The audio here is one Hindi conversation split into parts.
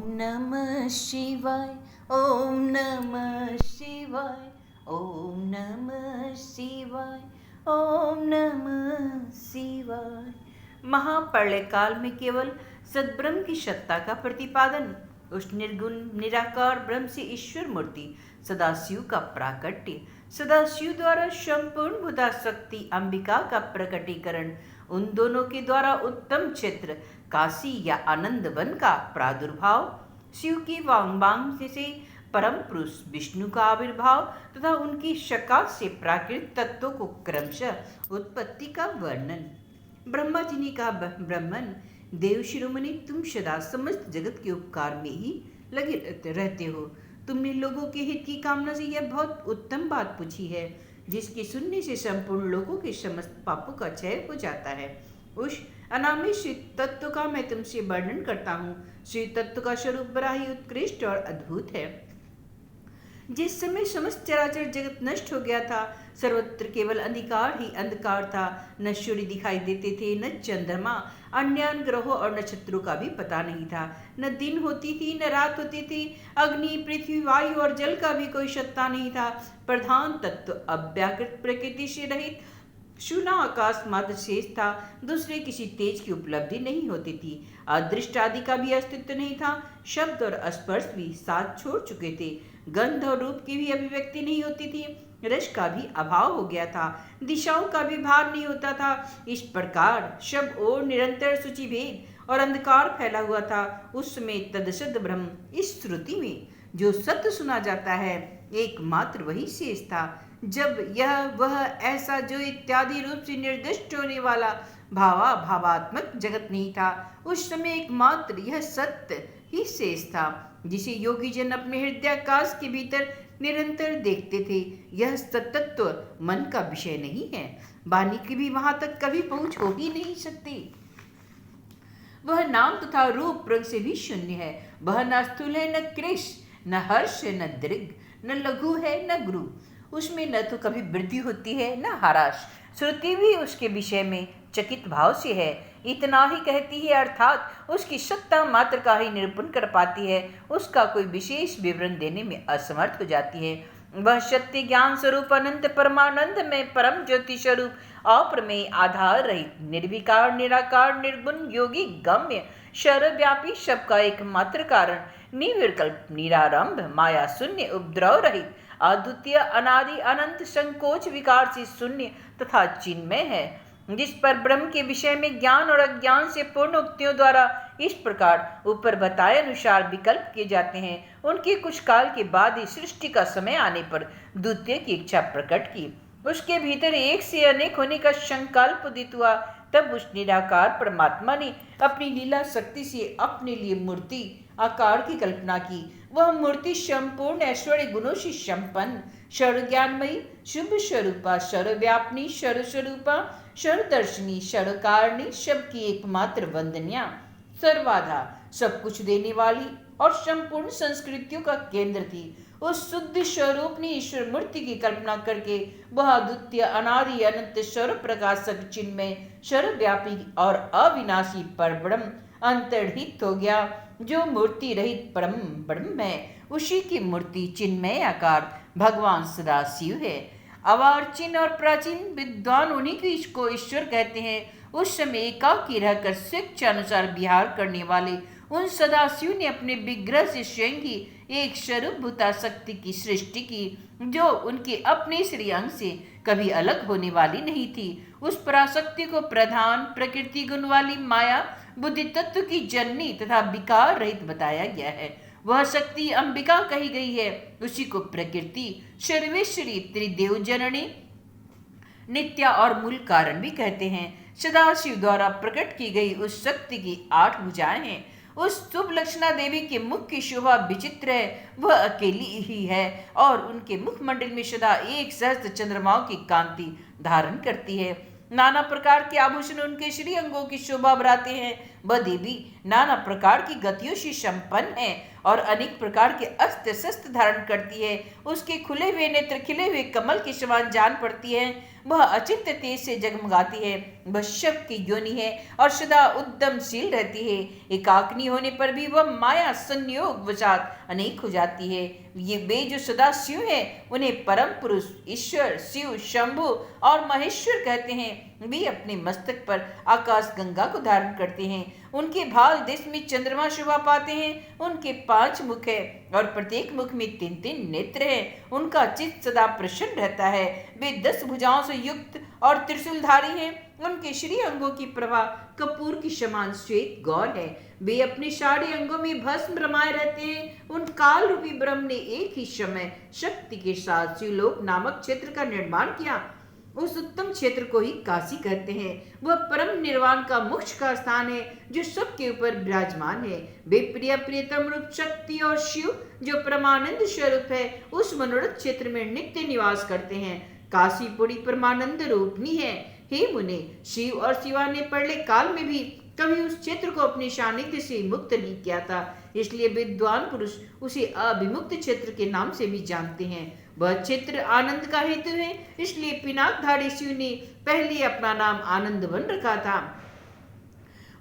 नमः शिवाय, ओम नमः शिवाय, ओम नमः शिवाय, ओम नमः शिवाय। महाप्रलय काल में केवल सद्ब्रह्म की सत्ता का प्रतिपादन, उस निर्गुण निराकार ब्रह्म से ईश्वर मूर्ति सदाशिव का प्राकट्य, सदाशिव द्वारा संपूर्ण भूता शक्ति अंबिका का प्रकटीकरण, उन दोनों के द्वारा उत्तम क्षेत्र काशी या आनंद वन का प्रादुर्भाव, शिव की वांग से परम पुरुष विष्णु का आविर्भाव तथा उनकी शका से प्राकृत तत्वों को क्रमशः उत्पत्ति का वर्णन। ब्रह्मा जी ने कहा, ब्राह्मण देव शिरोमणि, तुम सदा समस्त जगत के उपकार में ही लगे रहते हो। तुमने लोगों के हित की कामना से यह बहुत उत्तम बात पूछी है, जिसके सुनने से संपूर्ण लोगों के समस्त पापों का क्षय हो जाता है। उस अनामी श्री तत्व का मैं तुमसे वर्णन करता हूँ। श्री तत्व का स्वरूप बड़ा ही उत्कृष्ट और अद्भुत है। जिस समय समस्त चराचर जगत नष्ट हो गया था, सर्वत्र केवल अंधकार ही अंधकार था। न सूर्य दिखाई देते थे, न चंद्रमा, अन्य ग्रहों और नक्षत्रों का भी पता नहीं था। न दिन होती थी, न रात होती थी। अग्नि, पृथ्वी, वायु और जल का भी कोई सत्ता नहीं था। प्रधान तत्व अव्याकृत प्रकृति से रहित शून्य आकाश मात्र शेष था। दूसरे किसी तेज की उपलब्धि नहीं होती थी। अदृष्ट आदि का भी अस्तित्व नहीं था। शब्द और स्पर्श भी साथ छोड़ चुके थे। गंध और रूप की भी अभिव्यक्ति नहीं होती थी। रस का भी अभाव हो गया था। दिशाओं का भी भार नहीं होता था। इस प्रकार सब ओर निरंतर सूचि भेद और अंधकार फैला हुआ था। उस समय तदसद ब्रह्म, इस श्रुति में जो सत्य सुना जाता है, एकमात्र वही शेष था। जब यह वह ऐसा जो इत्यादि रूप से निर्दिष्ट होने वाला भावात्मक जगत नहीं था, उस समय एकमात्र यह सत्य ही शेष था, जिसे योगी जन अपने हृदयाकाश के भीतर निरंतर देखते थे। यह सतत्व मन का विषय नहीं है। वाणी की भी वहां तक कभी पहुंच हो ही नहीं सकती। वह नाम तथा रूप रंग से भी शून्य है। वह न स्थूल है, न कृश, न हर्ष, न दृग, न लघु है, न गुरु। उसमें न तो कभी वृद्धि होती है, न ह्रास। श्रुति भी उसके विषय में चकित भाव से है। इतना ही कहती है, अर्थात उसकी सत्ता मात्र का ही निरूपण कर पाती है। उसका कोई विशेष विवरण देने में असमर्थ हो जाती है। वह सत्य ज्ञान स्वरूप अनंत परमानंद में परम ज्योति स्वरूप अप्रमेय आधार रहित निर्विकार निराकार निर्गुण योगी गम्य सर्वव्यापी सबका एकमात्र कारण निर्विकल्प निरारंभ माया शून्य उपद्रव रहित अद्वितीय अनादि अनंत संकोच विकार से शून्य तथा चिन्मय है। जिस पर ब्रह्म के विषय में ज्ञान और अज्ञान से पूर्ण उक्तियों द्वारा इस प्रकार ऊपर बताए अनुसार विकल्प किए जाते हैं, उनके कुछ काल के बाद ही सृष्टि का समय आने पर द्वितीय की इच्छा प्रकट की। उसके भीतर एक से अनेक होने का संकल्प उदित हुआ। तब उस निराकार परमात्मा ने अपनी लीला शक्ति से अपने लिए मूर्ति आकार की कल्पना की। वह मूर्ति संपूर्ण ऐश्वर्य गुणों से संपन्न, सर्वज्ञानमयी, शुभ स्वरूपा, सर्वव्यापिनी, सर्वस्वरूपा, सर्वदर्शिनी, सर्वकारिणी, सबकी एकमात्र वंदनिया, सर्वाधा, सब कुछ देने वाली और संपूर्ण संस्कृतियों का केंद्र थी। उस शुद्ध स्वरूप ने ईश्वर मूर्ति की कल्पना करके वह अद्वितीय अनादि अनंत सर्व प्रकाशक चिन्मय सर्वव्यापी और अविनाशी परब्रह्म अंतर्हित हो गया, जो मूर्ति रहित परम ब्रह्म है। उसी की मूर्ति चिन्मय आकार भगवान सदाशिव है। अवार्चिन और प्राचीन विद्वान उन्हीं की इसको ईश्वर कहते हैं। उस समय एकाकी रहकर स्वेच्छा अनुसार विहार करने वाले उन सदाशिव ने अपने विग्रह से स्वयं ही एक स्वरूप भूता शक्ति की सृष्टि की, जो उनके अपने श्री अंग से कभी अलग होने वाली नहीं थी। उस पराशक्ति को प्रधान प्रकृति गुण वाली माया बुद्धि तत्व की जननी तथा विकार रहित बताया गया है। वह शक्ति अंबिका कही गई है। उसी को प्रकृति, सर्वेश्वरी, त्रिदेव जननी, नित्या और मूल कारण भी कहते हैं। सदाशिव द्वारा प्रकट की गई उस शक्ति की 8 भुजाएं हैं। उस शुभ लक्षणा देवी के मुख की शोभा विचित्र है। वह अकेली ही है और उनके मुखमंडल में सदा 1 सहस्त्र चंद्रमाओं की कांति धारण करती है। नाना प्रकार के आभूषण उनके श्री अंगों की शोभा बढ़ाते हैं। वह देवी नाना प्रकार की गतियों से संपन्न है और अनेक प्रकार के अस्त्र शस्त्र धारण करती है। उसके खुले हुए नेत्र खिले हुए कमल के समान जान पड़ती है। वह अचिंत्य तेज से जगमगाती है। वह शव की योनि है और सदा उद्यमशील रहती है। एकाग्नि होने पर भी वह माया संयोग वशात अनेक हो जाती है। ये वे जो सदा शिव है उन्हें परम पुरुष ईश्वर शिव शंभु और महेश्वर कहते हैं। वे अपने मस्तक पर आकाश गंगा को धारण करते हैं। उनके भाल देश में चंद्रमा शोभा पाते हैं। उनके 5 मुख है और प्रत्येक मुख में 3-3 नेत्र हैं। उनका चित्त सदा प्रसन्न रहता है। वे 10 भुजाओं से युक्त और त्रिशूलधारी हैं। उनके श्री अंगों की प्रभा कपूर की समान श्वेत गौर है। वे अपने सारे अंगों में भस्म रमाए रहते हैं। उन काल रूपी ब्रह्म ने एक ही समय शक्ति के साथ शिवलोक नामक क्षेत्र का निर्माण किया। उस उत्तम क्षेत्र को ही काशी कहते हैं। वह परम निर्वाण का मोक्ष का स्थान है जो सबके ऊपर विराजमान है। वे प्रिय प्रियतम रूप शक्ति और शिव जो परमानंद स्वरूप है उस मनोरथ क्षेत्र में नित्य निवास करते हैं। काशी पूरी परमानंद रूपनी है। हे मुने, शिव और शिवा ने पहले काल में भी कभी उस क्षेत्र को अपने सानिध्य से मुक्त नहीं किया था, इसलिए विद्वान पुरुष उसे अविमुक्त क्षेत्र के नाम से भी जानते हैं। वह क्षेत्र आनंद का हेतु है, इसलिए पिनाकधारी शिव ने पहले अपना नाम आनंद वन रखा था।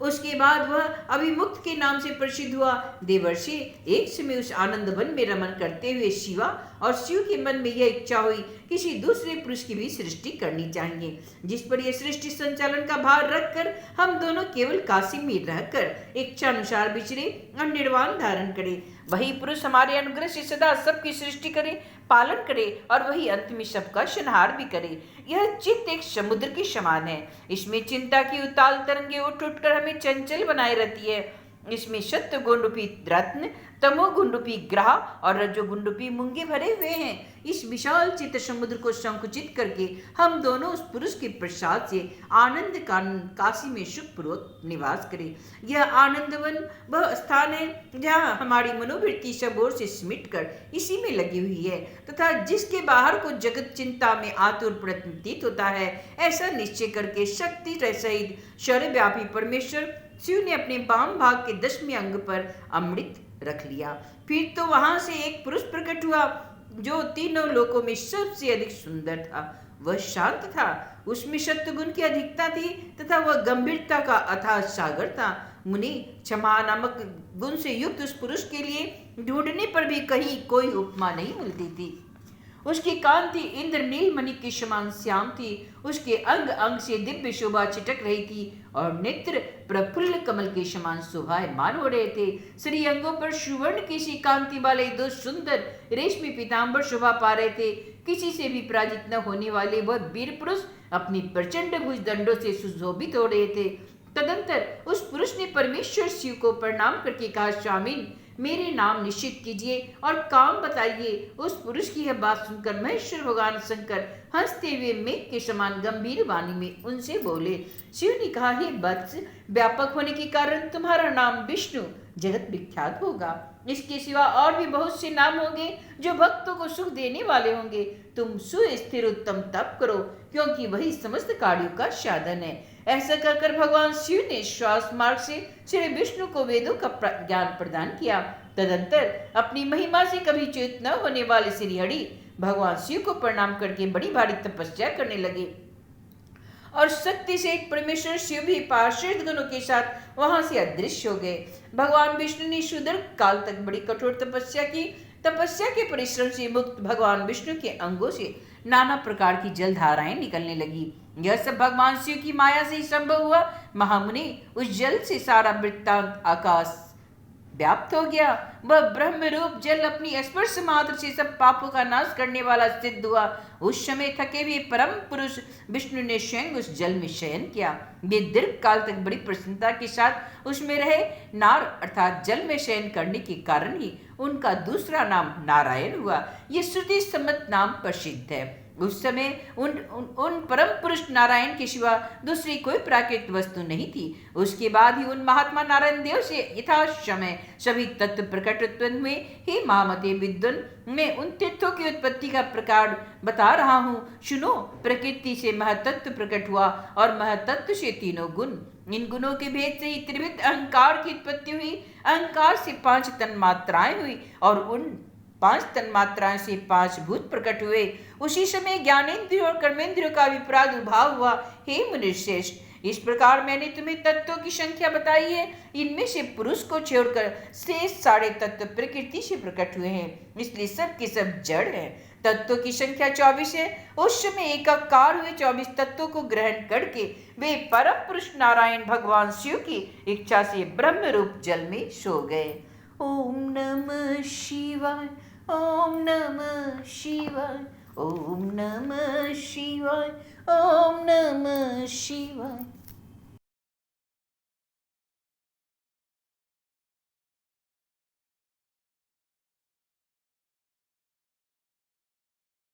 उसके बाद वह अभिमुक्त के नाम से प्रसिद्ध हुआ। देवर्षि एक समय उस आनंद वन में रमन करते हुए शिवा और शिव के मन में यह इच्छा हुई किसी दूसरे पुरुष की भी सृष्टि करनी चाहिए, जिस पर यह सृष्टि संचालन का भार रखकर हम दोनों केवल काशी में रहकर इच्छानुसार विचरे और निर्वाण धारण करें। वही पुरुष हमारे अनुग्रह से सदा सबकी सृष्टि करे, पालन करे और वही अंत में सबका संहार भी करे। यह चित्त एक समुद्र के समान है। इसमें चिंता की उताल तरंगे उठ उठकर हमें चंचल बनाए रहती है। इसमें सत्व गुण रूपी रत्न, तमो गुण रूपी ग्रह और रजो गुण रूपी मूंगे भरे हुए हैं। इस विशाल चित्त समुद्र को संकुचित करके हम दोनों उस पुरुष के प्रसाद से आनंद काशी में सुखपूर्वक निवास करें। यह आनंदवन वह स्थान है जहाँ हमारी मनोवृत्ति सब ओर से सिमट कर इसी में लगी हुई है तथा जिसके बाहर को जगत चिंता में आतुर प्रतीत होता है। ऐसा निश्चय करके शक्ति सहित सर्वव्यापी परमेश्वर शिव ने अपने वाम भाग के 10वें अंग पर अमृत रख लिया। फिर तो वहां से एक पुरुष प्रकट हुआ जो तीनों लोकों में सबसे अधिक सुंदर था। वह शांत था, उसमें सत्वगुण की अधिकता थी तथा वह गंभीरता का अथाह सागर था। मुनि, क्षमा नामक गुण से युक्त उस पुरुष के लिए ढूंढने पर भी कहीं कोई उपमा नहीं मिलती थी। उसकी कांति इंद्रनील मणि के समान श्याम थी। उसके अंग अंग से दिव्य शोभा छिटक रही थी और नेत्र प्रफुल्ल कमल के समान शोभायमान हो रहे थे। श्री अंगों पर सुवर्ण की सी कांति वाले 2 सुंदर रेशमी पीताम्बर शोभा पा रहे थे। किसी से भी पराजित न होने वाले वह वीर पुरुष अपनी प्रचंड भुज दंडों से सुशोभित हो रहे थे। तदंतर उस पुरुष ने परमेश्वर शिव को प्रणाम करके कहा, स्वामी मेरे नाम निश्चित कीजिए और काम बताइए। उस पुरुष की यह बात सुनकर महेश्वर भगवान शंकर हंसते हुए मेघ के समान गंभीर वाणी में उनसे बोले। शिव ने कहा, हे वत्स, व्यापक होने के कारण तुम्हारा नाम विष्णु जगत विख्यात होगा। इसके सिवा और भी बहुत से नाम होंगे जो भक्तों को सुख देने वाले होंगे। तुम सुस्थिर उत्तम तप करो क्योंकि वही समस्त कार्यों का साधन है। ऐसा कहकर भगवान शिव ने श्वास मार्ग से श्री विष्णु को वेदों का ज्ञान प्रदान किया। तदंतर अपनी महिमा से कभी च्युत न होने वाले श्री हरि भगवान शिव को प्रणाम करके बड़ी भारी तपस्या करने लगे और शक्ति से एक परमेश्वर शिव भी पार्षद गणों के साथ वहां से अदृश्य हो गए। भगवान विष्णु ने सुदीर्घ काल तक बड़ी कठोर तपस्या की। तपस्या के परिश्रम से मुक्त भगवान विष्णु के अंगों से नाना प्रकार की जलधाराएं निकलने लगी। यह सब भगवान शिव की माया से ही संभव हुआ। महामुनि, उस जल से सारा वृत्तांत आकाश व्याप्त हो गया। वह ब्रह्म रूप जल अपनी स्पर्श मात्र से सब पापों का नाश करने वाला सिद्ध हुआ। उस समय थके हुए परम पुरुष विष्णु ने स्वयं उस जल में शयन किया। वे दीर्घ काल तक बड़ी प्रसन्नता के साथ उसमें रहे। नार अर्थात जल में शयन करने के कारण ही उनका दूसरा नाम नारायण हुआ। ये श्रुति सम्मत नाम प्रसिद्ध है। उस समय उन परम पुरुष नारायण के सिवा दूसरी कोई प्राकृतिक वस्तु नहीं थी। उसके बाद ही उन महात्मा नारायण देव से यथासमय सभी तत्व प्रकट उत्पन्न हुए। हे महामते विद्वन, मैं उन तीर्थों की उत्पत्ति का प्रकार बता रहा हूँ, सुनो। प्रकृति से महतत्व प्रकट हुआ और महतत्व से तीनों गुण। इन गुणों के भेद से ही त्रिविध अहंकार की उत्पत्ति हुई। अहंकार से 5 तन्मात्राएं हुई और उन 5 तन्मात्राएं से 5 भूत प्रकट हुए। उसी समय ज्ञानेन्द्रियों और कर्मेंद्रियों का विपराध उभाव हुआ। हे मुनिश्रेष्ठ, इस प्रकार मैंने तुम्हें तत्वों की संख्या बताई है। इनमें से पुरुष को छोड़कर शेष सारे तत्व प्रकृति से प्रकट हुए हैं, इसलिए सब के सब जड़ है। तत्वों की संख्या 24 है। उस समय एकाकार हुए 24 तत्वों को ग्रहण करके वे परम पुरुष नारायण भगवान शिव की इच्छा से ब्रह्म रूप जल में सो गए। ओम नमः शिवाय, ओम नमः शिवाय, ओम नमः शिवाय, ओम नमः शिवाय।